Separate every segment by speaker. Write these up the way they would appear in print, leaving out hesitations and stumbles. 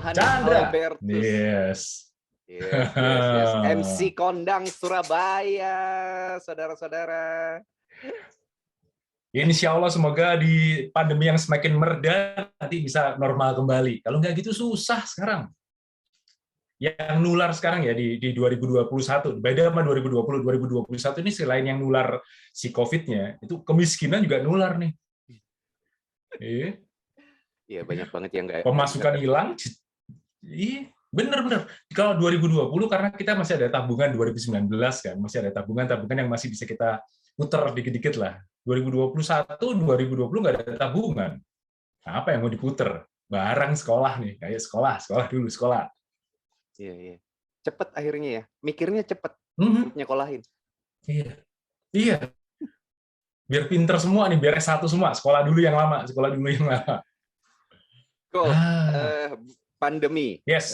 Speaker 1: Johannes
Speaker 2: Chandra.
Speaker 1: Albertus.
Speaker 2: Yes.
Speaker 1: Yes. MC Kondang Surabaya, saudara-saudara.
Speaker 2: Insya Allah semoga di pandemi yang semakin mereda nanti bisa normal kembali. Kalau nggak gitu susah sekarang. Yang nular sekarang ya di 2021, beda sama 2020. 2021 ini selain yang nular si COVID-nya, itu kemiskinan juga nular nih.
Speaker 1: Iya, banyak banget yang nggak.
Speaker 2: Pemasukan hilang. Iya, bener. Kalau 2020 karena kita masih ada tabungan 2019 kan, masih ada tabungan yang masih bisa kita puter dikit-dikit lah. 2021, 2020 nggak ada tabungan. Nah, apa yang mau diputer? Barang sekolah nih, kayak sekolah dulu, sekolah.
Speaker 1: Iya. Cepet akhirnya ya, mikirnya cepet, nyekolahin.
Speaker 2: Iya. Biar pinter semua nih, biar S1 semua. Sekolah dulu yang lama.
Speaker 1: Cool. Pandemi.
Speaker 2: Yes.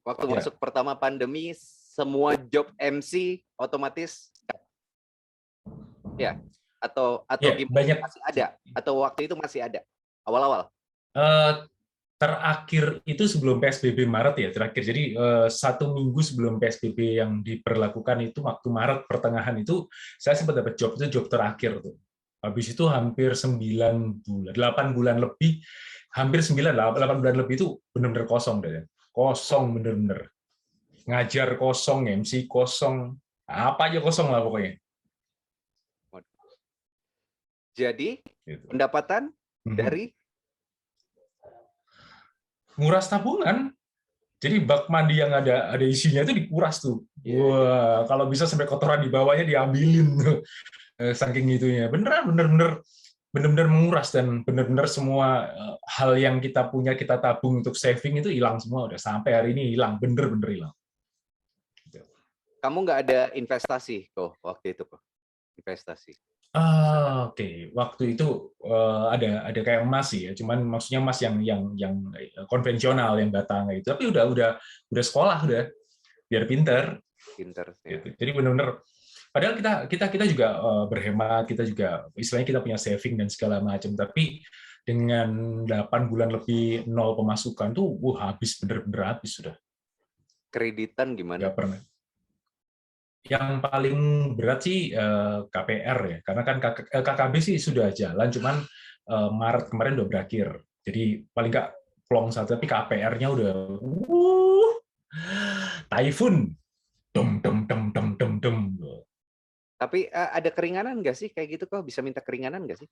Speaker 1: Waktu masuk pertama pandemi, semua job MC otomatis ya. Atau gimana, masih ada, atau waktu itu masih ada awal-awal?
Speaker 2: Terakhir itu sebelum PSBB Maret ya, terakhir. Jadi 1 minggu sebelum PSBB yang diberlakukan itu waktu Maret pertengahan itu saya sempat dapat job, itu job terakhir tuh. Habis itu hampir 8 bulan lebih, hampir 8 bulan lebih itu benar-benar kosong deh. Kosong benar-benar. Ngajar kosong, MC kosong, apa aja kosong lah pokoknya.
Speaker 1: Jadi pendapatan dari nguras
Speaker 2: tabungan. Jadi bak mandi yang ada isinya itu dikuras tuh. Wah, kalau bisa sampai kotoran di bawahnya diambilin tuh. Saking itunya. Bener-bener menguras, dan bener-bener semua hal yang kita punya kita tabung untuk saving itu hilang semua. Udah sampai hari ini hilang, bener-bener hilang.
Speaker 1: Kamu nggak ada investasi kok waktu itu kok? Investasi.
Speaker 2: Oke. Waktu itu ada kayak emas sih ya, cuman maksudnya emas yang konvensional yang batang gitu. Tapi udah sekolah udah, biar pinter.
Speaker 1: Pinter.
Speaker 2: Gitu. Jadi benar-benar. Padahal kita juga berhemat, kita juga istilahnya kita punya saving dan segala macam. Tapi dengan 8 bulan lebih 0 pemasukan tuh, habis bener-bener habis sudah.
Speaker 1: Kreditan gimana?
Speaker 2: Nggak pernah. Yang paling berat sih KPR ya, karena kan KKB sih sudah jalan, cuman Maret kemarin udah berakhir. Jadi paling nggak plong satu, tapi KPR-nya udah typhoon, dom.
Speaker 1: Tapi ada keringanan nggak sih kayak gitu kok? Bisa minta keringanan nggak sih?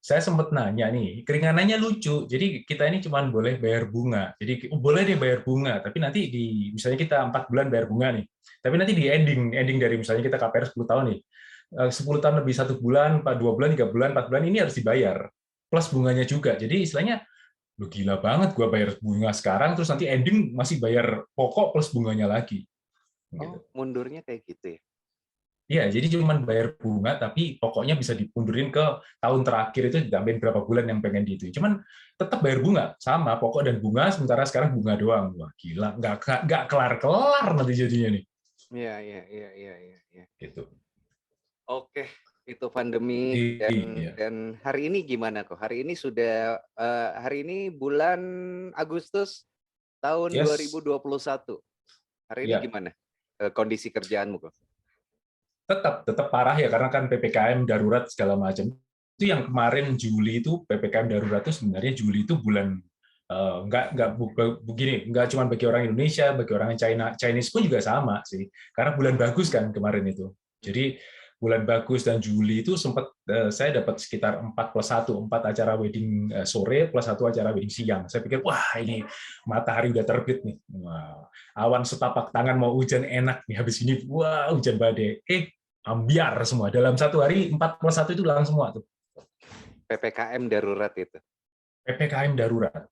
Speaker 2: Saya sempat nanya nih, keringanannya lucu. Jadi kita ini cuma boleh bayar bunga. Jadi boleh deh bayar bunga, tapi nanti misalnya kita 4 bulan bayar bunga nih. Tapi nanti di ending dari misalnya kita KPR 10 tahun nih. 10 tahun lebih 1 bulan, 2 bulan, 3 bulan, 4 bulan ini harus dibayar. Plus bunganya juga. Jadi istilahnya, lu gila banget gua bayar bunga sekarang, terus nanti ending masih bayar pokok plus bunganya lagi.
Speaker 1: Gitu. Mundurnya kayak gitu ya?
Speaker 2: Iya, jadi cuma bayar bunga, tapi pokoknya bisa dipundurin ke tahun terakhir itu ditambahin berapa bulan yang pengen di itu. Cuman tetap bayar bunga, sama pokok dan bunga, sementara sekarang bunga doang. Wah, gila, nggak kelar-kelar nanti jadinya nih.
Speaker 1: Iya.
Speaker 2: Gitu.
Speaker 1: Oke, itu pandemi dan hari ini gimana kok? Hari ini sudah hari ini bulan Agustus tahun 2021. Hari ini gimana kondisi kerjaanmu kok?
Speaker 2: Tetap parah ya, karena kan PPKM darurat segala macam. Itu yang kemarin Juli itu PPKM darurat itu sebenarnya Juli itu bulan nggak cuma bagi orang Indonesia, bagi orang Chinese pun juga sama sih. Karena bulan bagus kan kemarin itu. Jadi bulan bagus dan Juli itu sempat saya dapat sekitar 4+1, 4 acara wedding sore plus 1 acara wedding siang. Saya pikir wah ini matahari udah terbit nih. Wah, awan setapak tangan mau hujan enak nih habis ini. Wah, hujan badai. Ambiar semua. Dalam 1 hari 4+1 itu hilang semua tuh.
Speaker 1: PPKM darurat itu.
Speaker 2: PPKM darurat.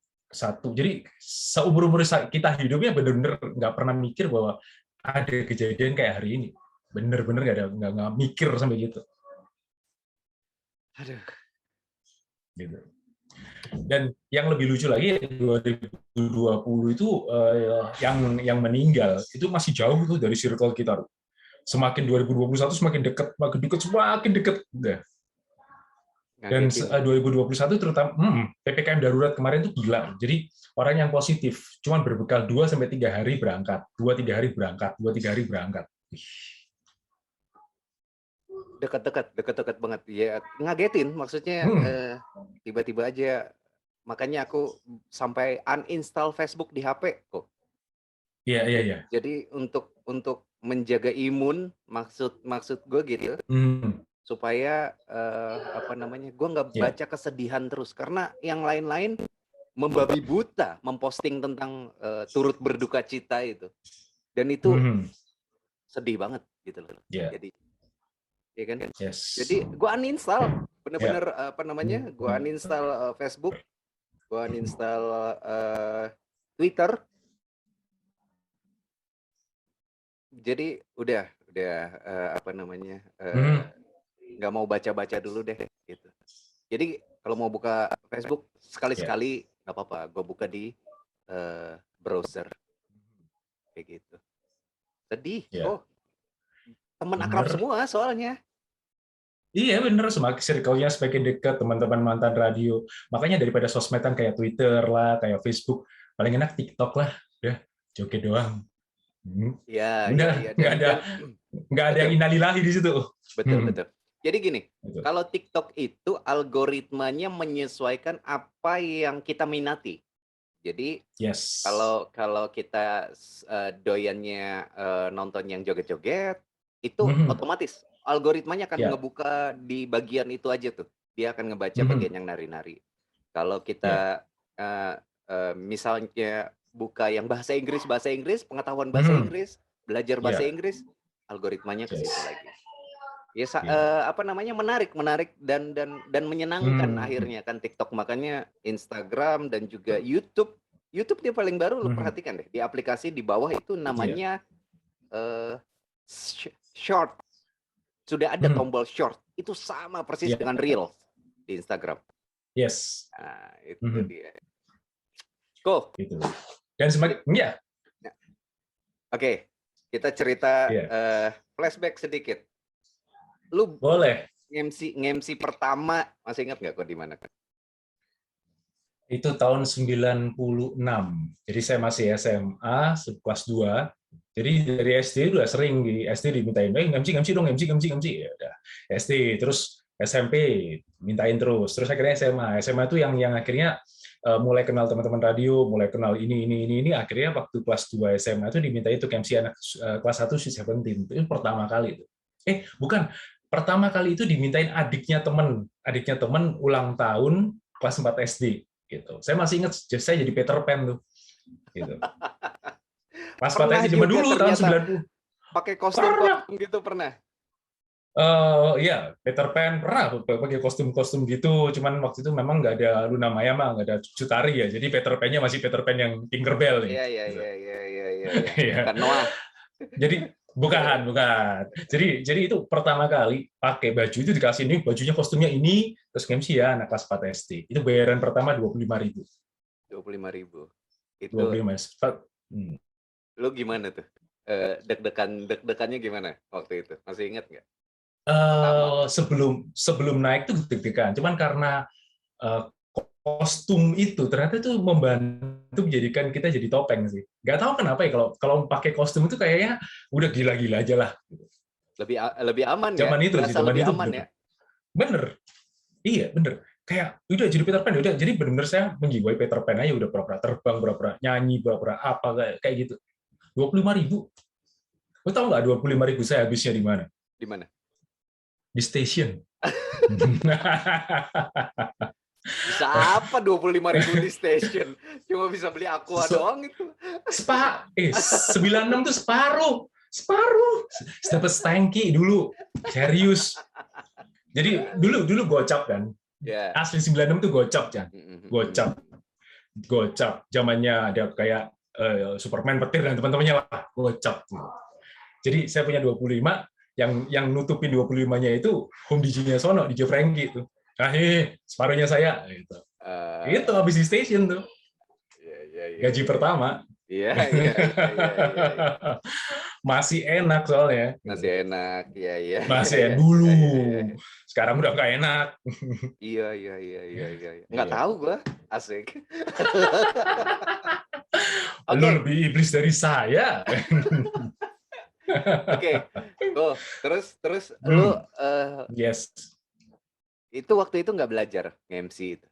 Speaker 2: Jadi seumur-umur kita hidupnya benar-benar nggak pernah mikir bahwa ada kejadian kayak hari ini. Bener-bener nggak mikir sampai gitu.
Speaker 1: Aduh.
Speaker 2: Gitu. Dan yang lebih lucu lagi 2020 itu yang meninggal itu masih jauh tuh dari circle kita. Semakin 2021 semakin dekat. Dan 2021 terutama PPKM darurat kemarin itu gila. Jadi orang yang positif, cuman berbekal 2-3 hari berangkat, 2-3 hari berangkat, 2-3 hari berangkat.
Speaker 1: Dekat-dekat banget. Ya, ngagetin maksudnya tiba-tiba aja. Makanya aku sampai uninstall Facebook di HP kok.
Speaker 2: Iya.
Speaker 1: Jadi untuk menjaga imun, maksud gue gitu, supaya apa namanya, gue nggak baca kesedihan terus, karena yang lain-lain membabi buta memposting tentang turut berduka cita itu, dan itu sedih banget gitu loh. Jadi ya kan, jadi gue uninstall bener-bener apa namanya, gue uninstall Facebook, gue uninstall Twitter. Jadi udah apa namanya, nggak mau baca-baca dulu deh gitu. Jadi kalau mau buka Facebook sekali-sekali nggak apa-apa, gue buka di browser kayak gitu. Sedih, teman akrab semua soalnya.
Speaker 2: Iya bener, semakin circle-nya semakin dekat, teman-teman mantan radio. Makanya daripada sosmedan kayak Twitter lah, kayak Facebook, paling enak TikTok lah, udah joget doang. Udah, nggak ada yang innalillahi di situ.
Speaker 1: Betul. Jadi gini, kalau TikTok itu algoritmanya menyesuaikan apa yang kita minati. Jadi kalau kita doyannya nonton yang joget-joget, itu otomatis algoritmanya akan ngebuka di bagian itu aja tuh. Dia akan ngebaca bagian yang nari-nari. Kalau kita misalnya buka yang bahasa Inggris, pengetahuan bahasa Inggris, belajar bahasa Inggris, algoritmanya ke situ lagi. Ya apa namanya, menarik dan menyenangkan akhirnya kan TikTok. Makanya Instagram dan juga YouTube dia paling baru, lu perhatikan deh, di aplikasi di bawah itu namanya short. Sudah ada tombol short. Itu sama persis dengan Reels di Instagram. Nah, itu dia. Cool.
Speaker 2: Gitu. Dan semakin
Speaker 1: Oke, kita cerita flashback sedikit. Lu
Speaker 2: boleh.
Speaker 1: MC pertama masih ingat nggak kok di mana kan?
Speaker 2: Itu tahun 96. Jadi saya masih SMA kelas 2. Jadi dari SD udah sering di SD dimintain, MC dong, MC. Ya udah. SD, terus SMP mintain terus akhirnya SMA itu yang akhirnya mulai kenal teman-teman radio, mulai kenal ini, akhirnya waktu kelas 2 SMA itu dimintain untuk MC anak kelas 1 si Seventeen. Itu pertama kali itu. Bukan. Pertama kali itu dimintain adiknya teman ulang tahun kelas 4 SD gitu. Saya masih ingat saya jadi Peter Pan tuh. Gitu. Pas
Speaker 1: pernah
Speaker 2: SD zaman dulu tahun 90.
Speaker 1: Pakai kostum gitu pernah?
Speaker 2: Ya, Peter Pan pernah pakai kostum gitu, cuman waktu itu memang nggak ada Luna Maya mah, nggak ada Cutari ya, jadi Peter Pan-nya masih Peter Pan yang Tinkerbell nih.
Speaker 1: Iya. Bukan Noah.
Speaker 2: Jadi bukan. Jadi itu pertama kali pakai baju itu dikasih nih, bajunya kostumnya ini, terus MC ya anak kelas 4 SD. Itu bayaran pertama 25.000.
Speaker 1: 25.000. Itu
Speaker 2: 25.
Speaker 1: Lu gimana tuh? Deg-degannya gimana waktu itu? Masih ingat nggak?
Speaker 2: Sebelum naik tuh deg-degan, cuman karena kostum itu ternyata tuh membantu menjadikan kita jadi topeng sih. Nggak tahu kenapa ya, kalau pakai kostum itu kayaknya udah gila-gila aja lah.
Speaker 1: Lebih aman ya.
Speaker 2: Zaman itu
Speaker 1: aman ya.
Speaker 2: Bener. Iya bener. Kayak udah jadi Peter Pan, udah jadi bener-bener saya menjiwai Peter Pan aja, udah pura-pura terbang, pura-pura nyanyi, pura-pura apa kayak gitu. 25.000. Lo tau nggak 25.000 saya habisnya di mana?
Speaker 1: Di mana?
Speaker 2: Di station.
Speaker 1: Bisa apa 25.000 di station? Cuma bisa beli aqua doang itu.
Speaker 2: 96 tuh separuh. Dapat stanky dulu. Serius. Jadi dulu gocap kan. Asli 96 tuh gocap kan. Gocap. Zamannya ada kayak Superman, petir dan teman-temannya lah, gocap. Jadi saya punya 25, yang nutupin 25-nya itu home DJ-nya sono, DJ Frankie itu. Separuhnya saya gitu. Itu habis di station tuh. Gaji pertama.
Speaker 1: Iya, iya, iya, iya, iya, iya.
Speaker 2: Masih enak soalnya.
Speaker 1: Masih enak, iya, iya, iya,
Speaker 2: Masih
Speaker 1: iya,
Speaker 2: dulu.
Speaker 1: iya, iya, iya.
Speaker 2: Sekarang udah nggak enak.
Speaker 1: Iya, iya, iya, iya, iya, iya. Nggak
Speaker 2: Iya.
Speaker 1: tahu gua, asik.
Speaker 2: Lu
Speaker 1: Oke,
Speaker 2: lebih iblis dari saya.
Speaker 1: oke. Oh, terus terus lu
Speaker 2: Hmm, yes.
Speaker 1: itu waktu itu nggak belajar nge-MC itu?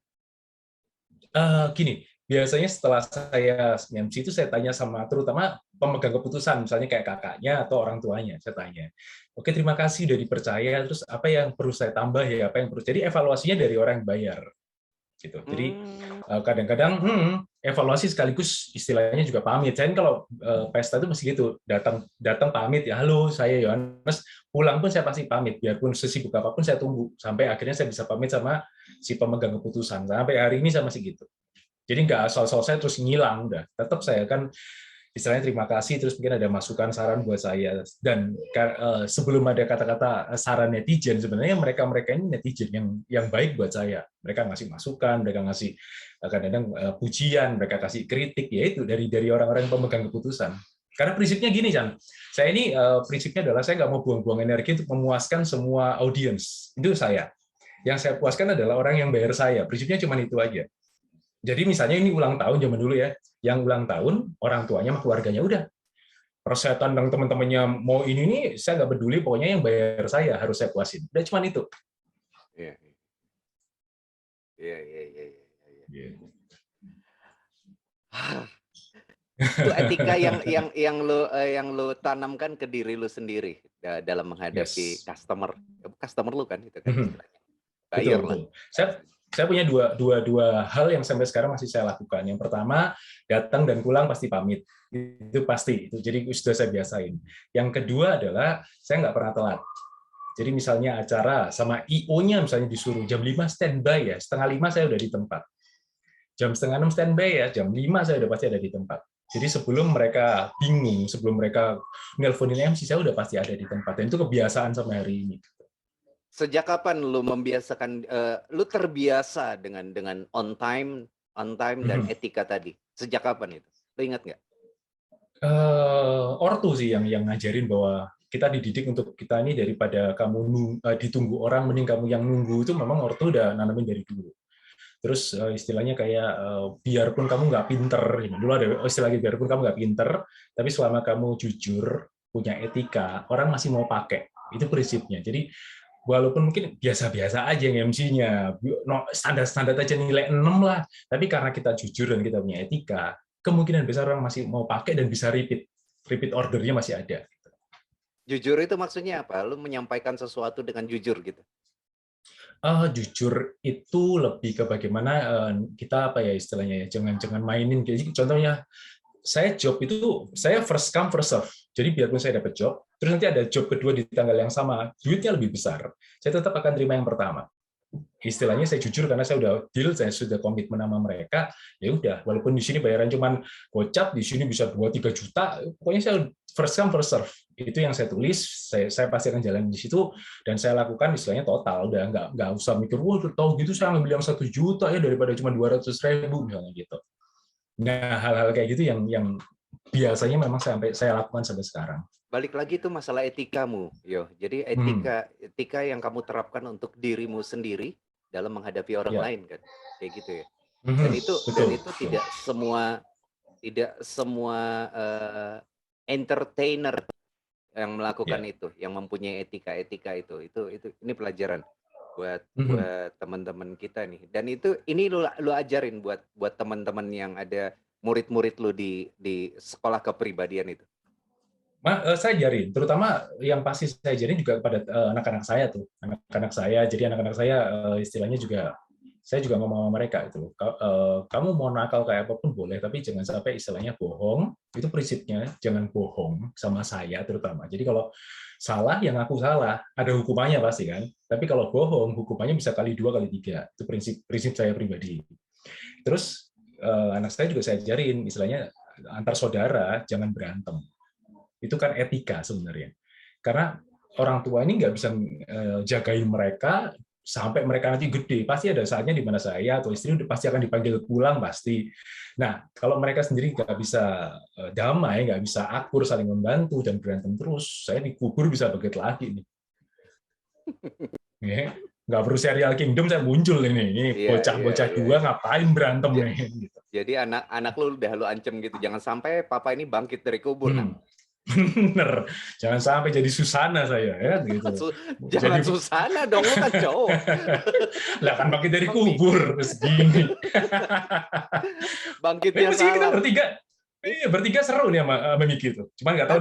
Speaker 2: Gini, biasanya setelah saya MC itu saya tanya sama terutama pemegang keputusan, misalnya kayak kakaknya atau orang tuanya, saya tanya, oke terima kasih udah dipercaya, terus apa yang perlu saya tambah ya, apa yang perlu, jadi evaluasinya dari orang yang bayar, gitu. Jadi
Speaker 1: Hmm,
Speaker 2: kadang-kadang evaluasi sekaligus istilahnya juga pamit. Saya kalau pesta itu mesti gitu, datang datang pamit ya, halo saya Yohanes, pulang pun saya pasti pamit, biarpun sesibuk apapun saya tunggu sampai akhirnya saya bisa pamit sama si pemegang keputusan. Sampai hari ini saya masih gitu. Jadi nggak asal-asal saya terus ngilang, udah. Tetap saya kan istilahnya terima kasih, terus mungkin ada masukan saran buat saya. Dan sebelum ada kata-kata saran netizen, sebenarnya mereka-mereka ini netizen yang baik buat saya. Mereka ngasih masukan, mereka ngasih kadang-kadang pujian, mereka kasih kritik, yaitu dari orang-orang pemegang keputusan. Karena prinsipnya gini, Chan. Saya ini prinsipnya adalah saya nggak mau buang-buang energi untuk memuaskan semua audiens. Itu saya. Yang saya puaskan adalah orang yang bayar saya. Prinsipnya cuma itu aja. Jadi misalnya ini ulang tahun zaman dulu ya, yang ulang tahun orang tuanya sama keluarganya udah. Persetan dan teman-temannya mau ini nih, saya nggak peduli, pokoknya yang bayar saya harus saya puasin. Udah cuma itu.
Speaker 1: iya, iya, iya, iya, iya, iya.
Speaker 2: Gitu.
Speaker 1: Itu etika yang lu tanamkan ke diri lu sendiri dalam menghadapi
Speaker 2: Yes.
Speaker 1: customer lu kan itu kan istilahnya
Speaker 2: Betul,
Speaker 1: buyer lah.
Speaker 2: betul. Saya punya dua hal yang sampai sekarang masih saya lakukan. Yang pertama, datang dan pulang pasti pamit. Itu pasti. Itu jadi sudah saya biasain. Yang kedua adalah saya nggak pernah telat. Jadi misalnya acara sama IO-nya misalnya disuruh jam 5 standby ya, setengah 5 saya udah di tempat. Jam setengah 6 standby ya, jam 5 saya udah pasti ada di tempat. Jadi sebelum mereka bingung, sebelum mereka nelponin MC, saya udah pasti ada di tempat. Dan itu kebiasaan sampai hari ini.
Speaker 1: Sejak kapan lu membiasakan lu terbiasa dengan on time dan etika tadi? Sejak kapan itu? Lu ingat nggak?
Speaker 2: Ortu sih yang ngajarin bahwa kita dididik untuk kita ini daripada kamu ditunggu orang, mending kamu yang nunggu, itu memang ortu udah nanamin dari dulu. Terus istilahnya kayak biarpun kamu nggak pinter, dulu ada istilahnya biarpun kamu nggak pinter, tapi selama kamu jujur, punya etika, orang masih mau pakai. Itu prinsipnya. Jadi walaupun mungkin biasa-biasa aja yang MC-nya, standar-standar aja nilai 6 lah, tapi karena kita jujur dan kita punya etika, kemungkinan besar orang masih mau pakai dan bisa repeat ordernya masih ada.
Speaker 1: Jujur itu maksudnya apa? Lu menyampaikan sesuatu dengan jujur gitu.
Speaker 2: Jujur itu lebih ke bagaimana kita apa ya istilahnya ya, jangan mainin. Jadi contohnya saya job itu saya first come first serve. Jadi biarpun saya dapat job, terus nanti ada job kedua di tanggal yang sama, duitnya lebih besar, saya tetap akan terima yang pertama. Istilahnya saya jujur karena saya udah deal, saya sudah komitmen sama mereka, ya udah, walaupun di sini bayaran cuman gocap, di sini bisa 2-3 juta, pokoknya saya first come first serve. Itu yang saya tulis, saya pasti akan jalan di situ, dan saya lakukan istilahnya total, udah nggak usah mikir, wah tahu gitu saya ngambil yang 1 juta ya daripada cuma 200.000 misalnya gitu. Nah hal-hal kayak gitu yang biasanya memang saya lakukan sampai sekarang.
Speaker 1: Balik lagi tuh masalah etikamu, yo. Jadi etika yang kamu terapkan untuk dirimu sendiri dalam menghadapi orang
Speaker 2: Ya.
Speaker 1: lain kan, kayak gitu ya. Dan itu
Speaker 2: Betul.
Speaker 1: tidak semua entertainer yang melakukan
Speaker 2: Ya.
Speaker 1: itu, yang mempunyai etika itu. Ini pelajaran buat teman-teman kita nih. Dan ini lu ajarin buat teman-teman yang ada murid-murid lu di sekolah kepribadian itu.
Speaker 2: Saya ajarin, terutama yang pasti saya ajarin juga kepada anak-anak saya tuh, anak-anak saya. Jadi anak-anak saya istilahnya juga, saya juga ngomong sama mereka itu, kamu mau nakal kayak apapun boleh, tapi jangan sampai istilahnya bohong. Itu prinsipnya, jangan bohong sama saya terutama. Jadi kalau salah, yang aku salah, ada hukumannya pasti kan. Tapi kalau bohong, hukumannya bisa kali 2 kali 3. Itu prinsip saya pribadi. Terus anak saya juga saya ajarin, istilahnya antar saudara jangan berantem. Itu kan etika sebenarnya. Karena orang tua ini nggak bisa jagain mereka sampai mereka nanti gede, pasti ada saatnya di mana saya atau istri pasti akan dipanggil pulang pasti. Nah, kalau mereka sendiri nggak bisa damai, nggak bisa akur, saling membantu dan berantem terus, saya dikubur bisa begitu lagi nih. Nggak perlu serial Kingdom, saya muncul ini bocah-bocah dua ngapain berantem nih. Gitu.
Speaker 1: Jadi anak lu udah lu ancam gitu, jangan sampai papa ini bangkit dari kubur.
Speaker 2: Bener, jangan sampai jadi Susana saya ya gitu.
Speaker 1: Jangan jadi... Susana dong, lu kan cowok.
Speaker 2: Lah kan bangkit dari kubur segini.
Speaker 1: Bangkitnya salah.
Speaker 2: Kita bertiga. Iya, bertiga seru nih sama Miki itu. Cuman nggak tahu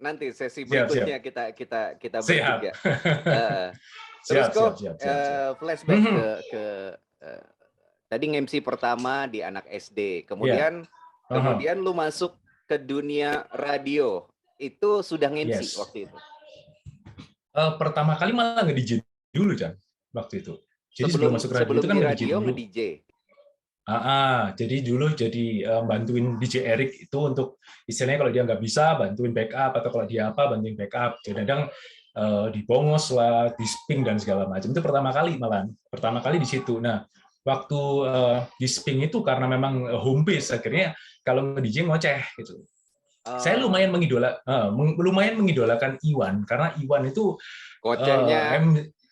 Speaker 1: nanti sesi berikutnya kita bertiga. Terus kok flashback ke tadi MC pertama di anak SD, kemudian lu masuk ke dunia radio. Itu sudah MC waktu itu.
Speaker 2: Pertama kali malah nge-DJ dulu, Chan, waktu itu. Jadi sebelum masuk radio itu kan
Speaker 1: nge-DJ.
Speaker 2: Jadi dulu bantuin DJ Eric itu untuk istilahnya kalau dia nggak bisa bantuin backup, atau kalau dia apa bantuin backup. Kadang di Bongos lah, di Sping dan segala macam. Itu pertama kali di situ. Nah, waktu di Sping itu karena memang home base, akhirnya kalau nge-DJ ngoceh gitu. Saya lumayan mengidolakan Iwan karena Iwan itu
Speaker 1: kocehnya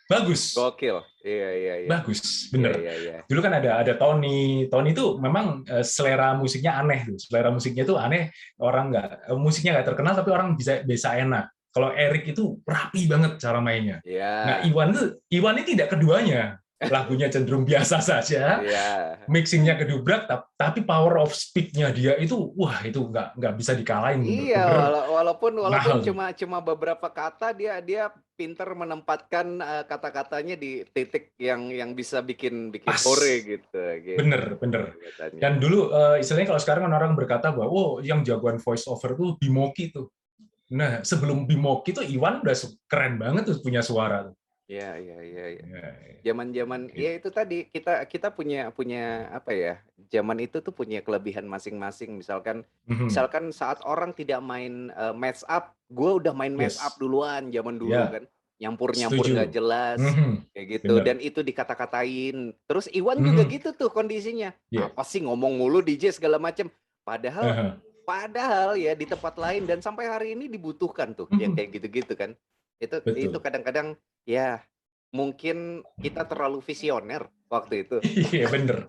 Speaker 2: bagus.
Speaker 1: Gokil. Iya.
Speaker 2: Bagus, bener. Iya. Dulu kan ada Tony. Tony itu memang selera musiknya aneh tuh. Selera musiknya tuh aneh, musiknya nggak terkenal tapi orang bisa enak. Kalau Eric itu rapi banget cara mainnya.
Speaker 1: Yeah.
Speaker 2: Nah, Iwan ini tidak keduanya. Lagunya cenderung biasa saja, mixingnya kedubrak, tapi power of speed-nya dia itu, wah itu nggak bisa dikalahin.
Speaker 1: Iya, walaupun cuma beberapa kata dia pinter menempatkan kata-katanya di titik yang bisa bikin hore gitu.
Speaker 2: Bener. Dan dulu istilahnya kalau sekarang orang berkata bahwa yang jagoan voice over tuh Bimoki tuh. Nah sebelum Bimoki tuh Iwan udah keren banget tuh punya suara tuh.
Speaker 1: Iya. Zaman-zaman ya itu tadi kita punya apa ya? Zaman itu tuh punya kelebihan masing-masing. Misalkan saat orang tidak main match up, gue udah main match up duluan zaman dulu kan. Nyampur nggak jelas kayak gitu. Bener. Dan itu dikata-katain. Terus Iwan juga gitu tuh kondisinya. Apa sih ngomong mulu DJ segala macem. Padahal ya di tempat lain dan sampai hari ini dibutuhkan tuh yang kayak gitu-gitu kan. Itu kadang-kadang ya mungkin kita terlalu visioner waktu itu.
Speaker 2: Iya bener.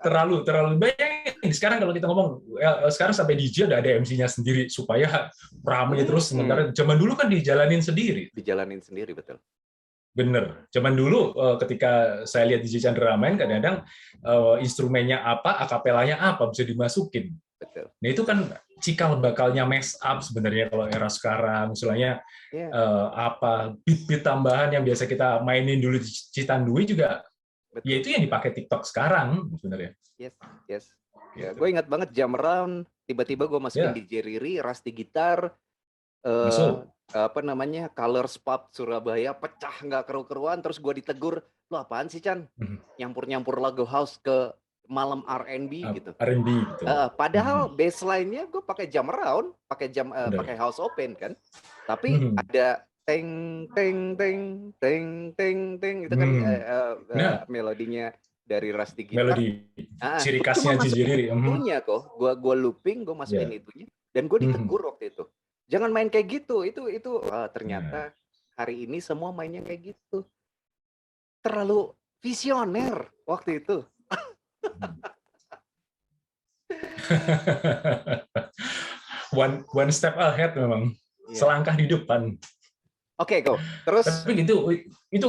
Speaker 2: Terlalu bayangin sekarang kalau kita ngomong sekarang sampai DJ udah ada MC-nya sendiri supaya ramai terus. Sementara zaman dulu kan dijalanin sendiri
Speaker 1: betul.
Speaker 2: Bener. Zaman dulu ketika saya lihat DJ Chandra main kadang-kadang instrumennya apa, akapelanya apa bisa dimasukin.
Speaker 1: Betul.
Speaker 2: Nah itu kan cikal bakalnya mess up sebenarnya kalau era sekarang, misalnya beat tambahan yang biasa kita mainin dulu di Citandui juga, ya itu yang dipakai TikTok sekarang sebenarnya.
Speaker 1: Yes. Ya, gue ingat banget Jam Round, tiba-tiba gue masukin DJ Riri, Rusty Gitar, Colors Pop Surabaya pecah nggak keru-keruan, terus gue ditegur, lo apaan sih Chan? Nyampur-nyampur lagu house ke malam R&B gitu.
Speaker 2: R&B gitu.
Speaker 1: Padahal baseline-nya gue pakai Jam Around, pakai House Open kan. Tapi ada teng itu kan melodinya dari Rusty Gitar.
Speaker 2: Melodi ciri khasnya Jiri.
Speaker 1: Itunya kok, gue looping, gue masukin itunya dan gue ditegur waktu itu. Jangan main kayak gitu. Itu ternyata hari ini semua mainnya kayak gitu. Terlalu visioner waktu itu.
Speaker 2: one step ahead memang, selangkah di depan.
Speaker 1: Oke, go. Terus
Speaker 2: tapi itu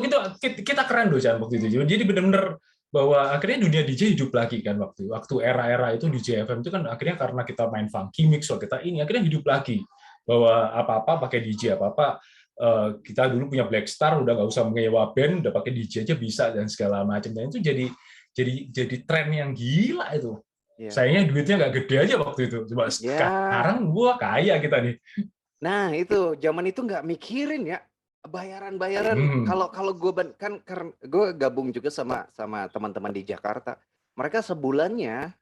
Speaker 2: kita keren loh Chan waktu itu. Jadi benar-benar bahwa akhirnya dunia DJ hidup lagi kan waktu era-era itu DJ FM itu kan akhirnya karena kita main funky mix kita ini akhirnya hidup lagi bahwa apa-apa pakai DJ apa-apa. Kita dulu punya Black Star udah nggak usah menyewa band, udah pakai DJ aja bisa dan segala macam. Dan itu jadi tren yang gila itu. Sayangnya duitnya nggak gede aja waktu itu. Coba sekarang gua kaya kita nih.
Speaker 1: Nah itu zaman itu nggak mikirin ya bayaran. Kalau gue kan gue gabung juga sama teman-teman di Jakarta. Mereka sebulannya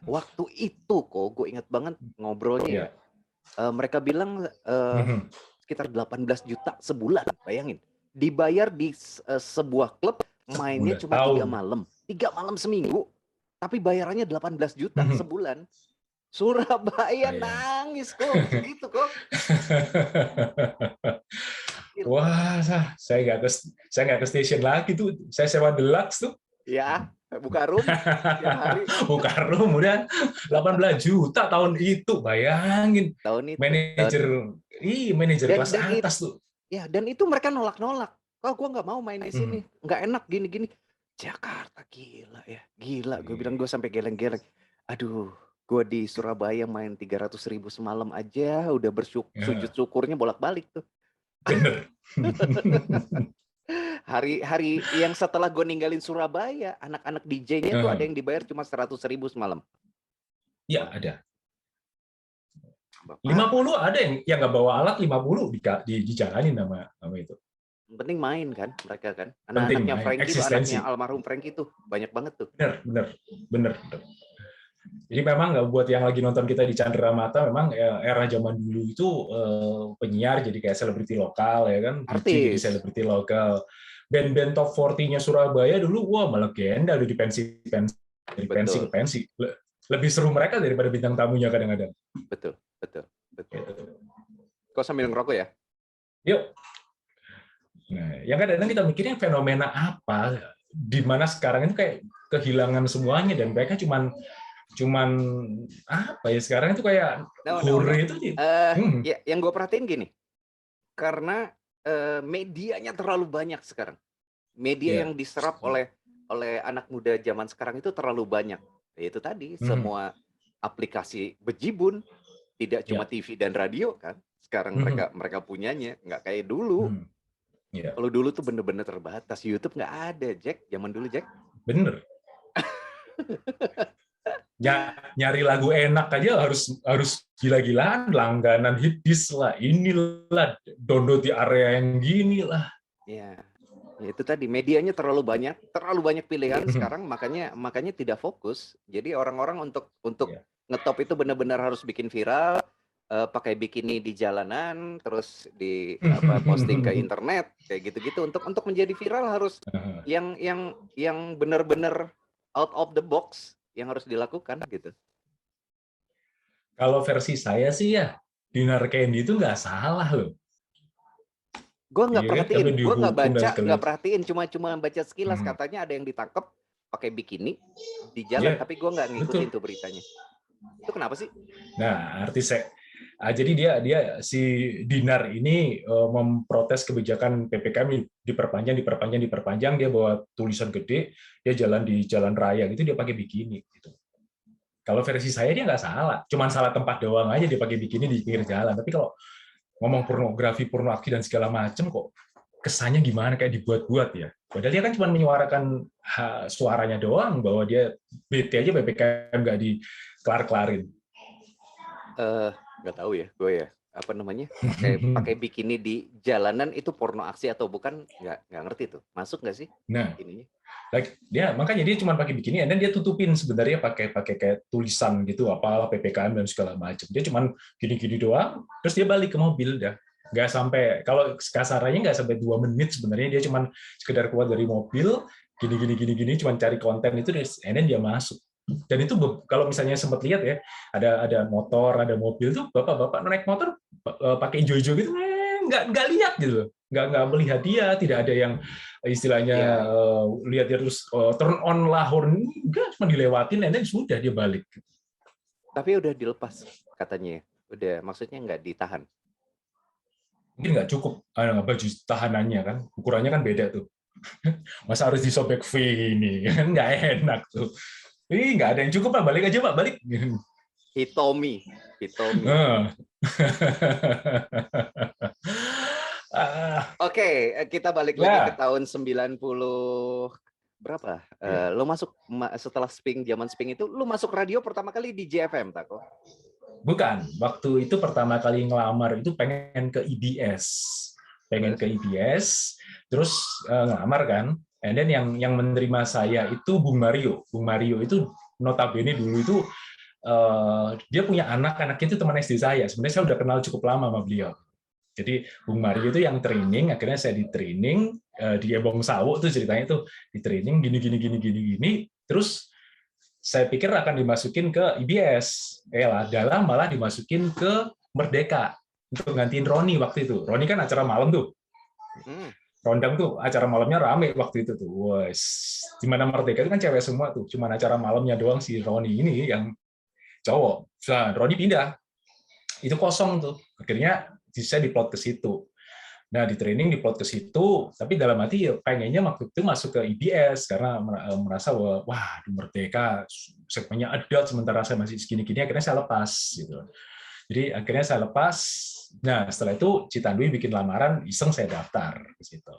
Speaker 1: waktu itu kok gue ingat banget ngobrolnya. Mereka bilang sekitar 18 juta sebulan, bayangin. dibayar di sebuah klub mainnya cuma 3 malam. 3 malam seminggu, tapi bayarannya 18 juta sebulan. Surabaya nangis kok, segitu kok.
Speaker 2: Wah, saya nggak ke stasiun lagi tuh. Saya sewa deluxe tuh.
Speaker 1: Ya, buka room tiap hari.
Speaker 2: Buka room udah 18 juta tahun itu, bayangin.
Speaker 1: Tahun itu.
Speaker 2: Manajer kelas atas tuh.
Speaker 1: Ya, dan itu mereka nolak-nolak. Oh, gue nggak mau main di sini, nggak enak gini-gini. Jakarta gila ya, gila. Gue bilang, gue sampai geleng-geleng. Aduh, gue di Surabaya main 300.000 semalam aja, udah sujud syukurnya bolak-balik tuh.
Speaker 2: Bener.
Speaker 1: Hari yang setelah gue ninggalin Surabaya, anak-anak DJ-nya tuh ada yang dibayar cuma 100.000 semalam.
Speaker 2: Ya, ada. 50 ada yang nggak bawa alat, 50 dijalanin sama itu.
Speaker 1: Penting main kan mereka kan. Anak-anaknya Frankie tuh, anaknya almarhum Frankie tuh banyak banget tuh.
Speaker 2: Bener. Jadi memang nggak, buat yang lagi nonton kita di Chandra Mata, memang era zaman dulu itu penyiar jadi kayak selebriti lokal ya kan, DJ jadi selebriti lokal. Band-band top 40-nya Surabaya dulu, wah melegenda udah di pensi ke pensi. Lebih seru mereka daripada bintang tamunya kadang-kadang.
Speaker 1: Betul. Kok sambil ngerokok ya?
Speaker 2: Yuk. Nah, yang kadang-kadang kita mikirnya fenomena apa, di mana sekarang itu kayak kehilangan semuanya dan mereka cuman apa ya, sekarang itu kayak itu.
Speaker 1: Ya, yang gue perhatiin gini, karena medianya terlalu banyak sekarang. Media yang diserap oleh anak muda zaman sekarang itu terlalu banyak. Itu tadi semua aplikasi bejibun, tidak cuma TV dan radio kan. Sekarang mereka punyanya, nggak kayak dulu. Kalau dulu tuh bener-bener terbatas. YouTube nggak ada, Jack. Zaman dulu, Jack.
Speaker 2: Bener. Nyari lagu enak aja harus gila-gilaan, langganan hits lah, inilah, download di area yang gini lah.
Speaker 1: Ya, itu tadi medianya terlalu banyak pilihan sekarang, makanya tidak fokus. Jadi orang-orang untuk ngetop itu benar-benar harus bikin viral, pakai bikini di jalanan, terus posting ke internet kayak gitu-gitu. Untuk menjadi viral harus yang benar-benar out of the box yang harus dilakukan gitu.
Speaker 2: Kalau versi saya sih ya, Dinar Candy itu nggak salah loh.
Speaker 1: Gue nggak perhatiin, gue nggak perhatiin, cuma baca sekilas katanya ada yang ditangkap pakai bikini di jalan, tapi gue nggak ngikutin tuh beritanya. Itu kenapa sih?
Speaker 2: Nah, jadi dia si Dinar ini memprotes kebijakan PPKM diperpanjang, dia bawa tulisan gede, dia jalan di jalan raya gitu, dia pakai bikini gitu. Kalau versi saya dia nggak salah, cuman salah tempat doang aja dia pakai bikini di pinggir jalan. Tapi kalau ngomong pornografi dan segala macem, kok kesannya gimana, kayak dibuat-buat ya. Padahal dia kan cuma menyuarakan suaranya doang, bahwa dia bete aja PPKM nggak dikelar-kelarin.
Speaker 1: Nggak tahu ya, gue ya, apa namanya, pakai bikini di jalanan itu porno aksi atau bukan, nggak ngerti tuh, masuk nggak sih?
Speaker 2: Nah, makanya dia cuma pakai bikini, dan dia tutupin sebenarnya pakai kayak tulisan gitu, apalah PPKM dan segala macam. Dia cuma gini-gini doang, terus dia balik ke mobil dah. Nggak sampai, kalau kasarannya nggak sampai 2 menit sebenarnya, dia cuma sekedar keluar dari mobil, gini, cuma cari konten itu, dan dia masuk. Dan itu kalau misalnya sempat lihat ya, ada motor, ada mobil tuh, bapak-bapak naik motor pakai hijau-hijau gitu, nggak lihat gitu, nggak melihat dia, tidak ada yang istilahnya lihat dia terus turn on lah horn, enggak, cuma dilewatin, dan sudah dia balik.
Speaker 1: Tapi udah dilepas katanya, udah, maksudnya nggak ditahan.
Speaker 2: Mungkin nggak cukup baju tahanannya kan, ukurannya kan beda tuh. Masa harus disobek V ini, nggak enak tuh. Nggak ada yang cukup, Pak. Balik aja, Pak. Balik.
Speaker 1: Hitomi. Oke, kita balik lagi ke tahun 90 berapa? Lo masuk setelah zaman Sping itu, lo masuk radio pertama kali di JFM, Tako?
Speaker 2: Bukan. Waktu itu pertama kali ngelamar itu pengen ke IBS. Terus ngelamar kan. And then yang menerima saya itu Bung Mario. Bung Mario itu notabene dulu itu dia punya anaknya itu teman SD saya. Sebenarnya saya udah kenal cukup lama sama beliau. Jadi Bung Mario itu yang training, akhirnya saya di training di Ebong Sawo tuh ceritanya tuh di training gini. Terus saya pikir akan dimasukin ke IBS, dalam malah dimasukin ke Merdeka untuk gantiin Roni waktu itu. Roni kan acara malam tuh. Rondang tuh acara malamnya rame waktu itu tuh. Wes, di mana Merdeka itu kan cewek semua tuh, cuma acara malamnya doang si Roni ini yang cowok. Nah, Roni pindah. Itu kosong tuh. Akhirnya saya diplot ke situ. Nah, di training diplot ke situ, tapi dalam hati ya pengennya waktu itu masuk ke IBS karena merasa bahwa wah, di Merdeka segmennya adult sementara saya masih segini-gini, akhirnya saya lepas gitu. Jadi akhirnya saya lepas. Nah, setelah itu Citandui bikin lamaran, iseng saya daftar ke situ.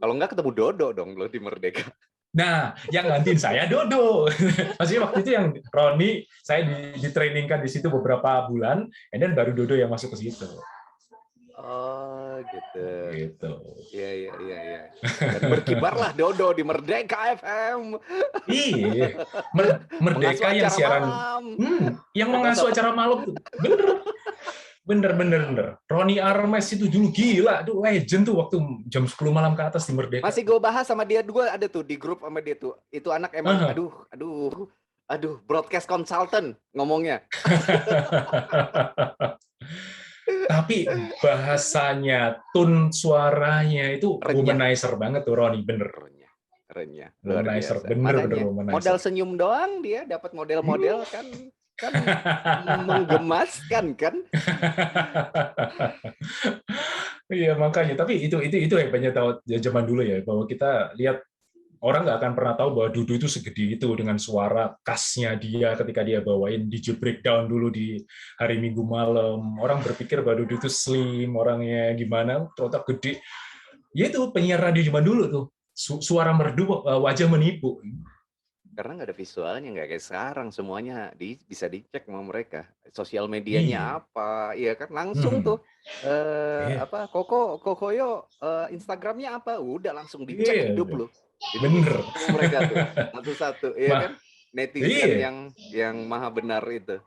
Speaker 1: Kalau nggak ketemu Dodo dong lo di Merdeka.
Speaker 2: Nah, yang gantiin saya Dodo. Maksudnya waktu itu yang Roni, saya ditrainingkan di situ beberapa bulan, dan baru Dodo yang masuk ke situ.
Speaker 1: Oh, gitu.
Speaker 2: Gitu.
Speaker 1: Iya. Dan berkibarlah Dodo di Merdeka FM.
Speaker 2: Iya, Merdeka yang siaran, yang mengasuh acara malam tuh, bener. Roni Armes itu dulu gila, tuh legend tuh waktu jam 10 malam ke atas di Merdeka.
Speaker 1: Masih gue bahas sama dia, gue ada tuh di grup sama dia tuh. Itu anak emang, aduh, broadcast consultant ngomongnya.
Speaker 2: Tapi bahasanya, tone suaranya itu womanizer banget tuh Roni, bener.
Speaker 1: Renyah, luar
Speaker 2: womanizer,
Speaker 1: biasa.
Speaker 2: bener
Speaker 1: womanizer. Modal senyum doang dia dapat model-model kan menggemaskan kan.
Speaker 2: Iya makanya, tapi itu hebatnya tahu zaman dulu ya, bahwa kita lihat orang nggak akan pernah tahu bahwa Dudu itu segede itu dengan suara khasnya dia ketika dia bawain DJ Breakdown dulu di hari Minggu malam. Orang berpikir bahwa Dudu itu slim, orangnya gimana, ternyata gede. Ya itu penyiar radio zaman dulu tuh, suara merdu, wajah menipu.
Speaker 1: Karena nggak ada visualnya, nggak kayak sekarang, semuanya bisa dicek sama mereka. Sosial medianya apa, ya kan langsung tuh. Kokoyo Instagramnya apa, udah langsung dicek hidup lo.
Speaker 2: Bener.
Speaker 1: Mereka tuh satu-satu, ya kan? Netizen yang maha benar itu.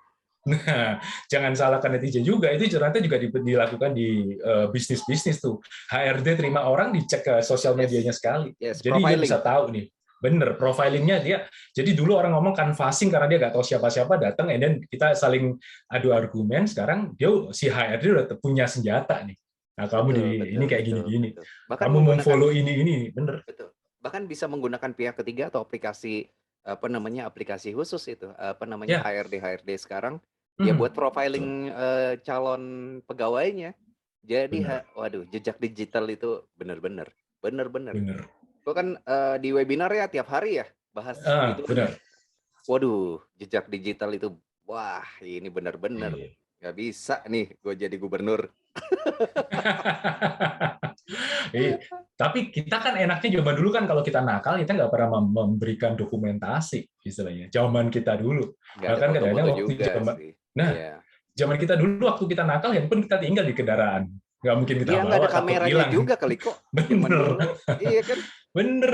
Speaker 2: Nah, jangan salahkan netizen juga. Itu ternyata juga dilakukan di bisnis-bisnis tuh. HRD terima orang dicek ke sosial medianya sekali. Jadi profiling. Dia bisa tahu nih. Bener, profilingnya dia. Jadi dulu orang ngomong canvassing karena dia nggak tahu siapa-siapa datang, and then kita saling adu argumen. Sekarang si HRD udah punya senjata nih. Nah, kamu ini kayak gini-gini. Kamu memfollow ini, bener.
Speaker 1: Betul. Bahkan bisa menggunakan pihak ketiga atau aplikasi aplikasi khusus itu HRD sekarang ya buat profiling calon pegawainya. Jadi waduh, jejak digital itu bener-bener. Gue kan di webinar ya tiap hari ya bahas itu.
Speaker 2: Bener.
Speaker 1: Waduh, jejak digital itu wah ini bener-bener nggak bisa nih gue jadi gubernur.
Speaker 2: Tapi kita kan enaknya zaman dulu kan kalau kita nakal kita nggak pernah memberikan dokumentasi istilahnya. Zaman kita dulu. Bahkan kadang-kadang waktu zaman kita dulu waktu kita nakal handphone kita tinggal di kendaraan. Nggak mungkin kita bawa.
Speaker 1: Nggak ada kameranya juga kali kok.
Speaker 2: Bener.
Speaker 1: Iya kan?
Speaker 2: Bener.